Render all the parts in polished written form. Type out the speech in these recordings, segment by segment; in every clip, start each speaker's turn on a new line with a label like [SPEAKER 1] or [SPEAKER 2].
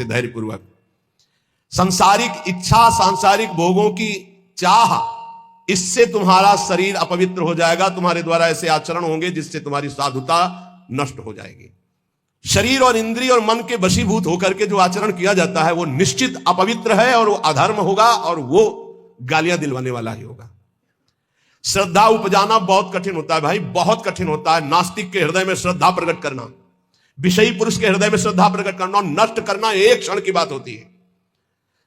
[SPEAKER 1] से धैर्यपूर्वक। संसारिक इच्छा, सांसारिक भोगों की चाह, इससे तुम्हारा शरीर अपवित्र हो जाएगा। तुम्हारे द्वारा ऐसे आचरण होंगे जिससे तुम्हारी साधुता नष्ट हो जाएगी। शरीर और इंद्रिय और मन के वशीभूत होकर के जो आचरण किया जाता है वो निश्चित अपवित्र है और वो अधर्म होगा और वो गालियां दिलवाने वाला ही होगा। श्रद्धा उपजाना बहुत कठिन होता है भाई, बहुत कठिन होता है। नास्तिक के हृदय में श्रद्धा प्रकट करना, विषयी पुरुष के हृदय में श्रद्धा प्रकट करना और नष्ट करना एक क्षण की बात होती है।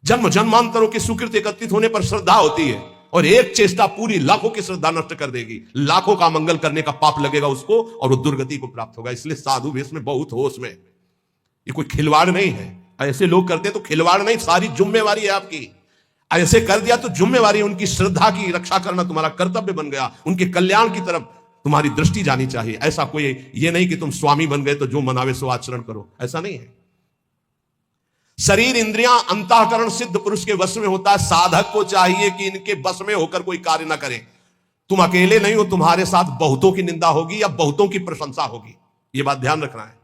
[SPEAKER 1] जन्म जन्मांतरों की सुकृत एकत्रित होने पर श्रद्धा होती है और एक चेष्टा पूरी लाखों की श्रद्धा नष्ट कर देगी। लाखों का मंगल करने का पाप लगेगा उसको और वो दुर्गति को प्राप्त होगा। इसलिए साधु वेश में बहुत होश में, ये कोई खिलवाड़ नहीं है। ऐसे लोग करते तो खिलवाड़ नहीं, सारी जिम्मेवारी है आपकी। ऐसे कर दिया तो जिम्मेवारी, उनकी श्रद्धा की रक्षा करना तुम्हारा कर्तव्य बन गया। उनके कल्याण की तरफ तुम्हारी दृष्टि जानी चाहिए। ऐसा कोई ये नहीं कि तुम स्वामी बन गए तो जो मनावे सो आचरण करो, ऐसा नहीं है। शरीर, इंद्रियां, अंतःकरण सिद्ध पुरुष के वश में होता है। साधक को चाहिए कि इनके वश में होकर कोई कार्य ना करे। तुम अकेले नहीं हो, तुम्हारे साथ बहुतों की निंदा होगी या बहुतों की प्रशंसा होगी, ये बात ध्यान रखना है।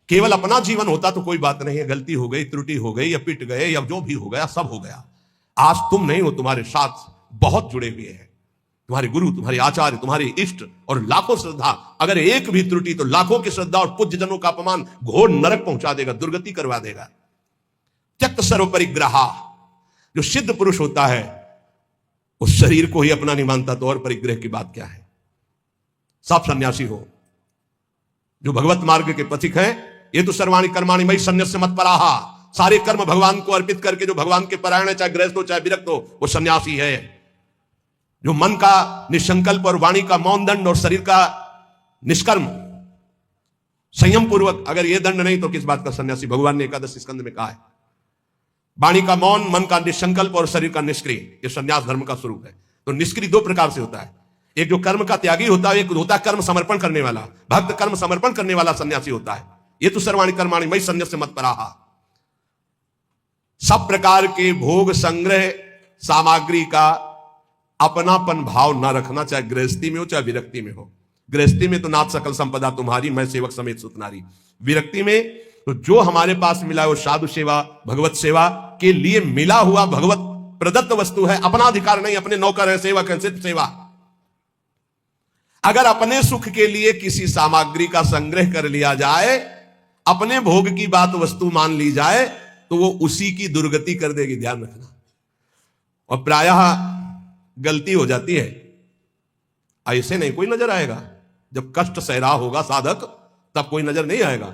[SPEAKER 1] केवल अपना जीवन होता तो कोई बात नहीं है, गलती हो गई, त्रुटि हो गई या पिट गए या जो भी हो गया सब हो गया। आज तुम नहीं हो, तुम्हारे साथ बहुत जुड़े हुए हैं, तुम्हारे गुरु, तुम्हारे आचार्य, तुम्हारे इष्ट और लाखों श्रद्धा। अगर एक भी त्रुटि तो लाखों की श्रद्धा और पूज्य जनों का अपमान घोर नरक पहुंचा देगा, दुर्गति करवा देगा। त्यक्त सर्व परिग्रहा, जो सिद्ध पुरुष होता है उस शरीर को ही अपना नहीं मानता तो और परिग्रह की बात क्या है। सब सन्यासी हो जो भगवत मार्ग के पथिक हैं, ये तो सर्वाणि कर्माणि मयि सन्न्यस्य मत्पराहा, सारे कर्म भगवान को अर्पित करके जो भगवान के परायण है, चाहे गृहस्थ हो चाहे विरक्त हो, वो सन्यासी है। जो मन का निसंकल्प और वाणी का मौन दंड और शरीर का निष्कर्म संयम पूर्वक, अगर ये दंड नहीं तो किस बात का सन्यासी। भगवान ने एकादश स्कंद में कहा है, वाणी का मौन, मन का निसंकल्प और शरीर का निष्क्रिय, ये सन्यास धर्म का स्वरूप है। तो निष्क्रिय दो प्रकार से होता है, एक जो कर्म का त्यागी होता है, एक होता है कर्म समर्पण करने वाला। भक्त कर्म समर्पण करने वाला सन्यासी होता है। ये तो सर्वाणि कर्माणि मयि सन्न्यस्य मत्पराहा। सब प्रकार के भोग संग्रह सामग्री का अपनापन भाव ना रखना, चाहे गृहस्थी में हो चाहे विरक्ति में हो। गृहस्थी में तो नाथ सकल संपदा तुम्हारी, मैं सेवक समेत सुतनारी। विरक्ति में तो जो हमारे पास मिला है वो साधु सेवा, भगवत सेवा के लिए मिला हुआ भगवत प्रदत्त वस्तु है, अपना अधिकार नहीं। अपने नौकर है, सेवक है, सिर्फ सेवा। अगर अपने सुख के लिए किसी सामग्री का संग्रह कर लिया जाए, अपने भोग की बात वस्तु मान ली जाए, तो वो उसी की दुर्गति कर देगी, ध्यान रखना। और प्रायः गलती हो जाती है, ऐसे नहीं कोई नजर आएगा। जब कष्ट सह रहा होगा साधक तब कोई नजर नहीं आएगा।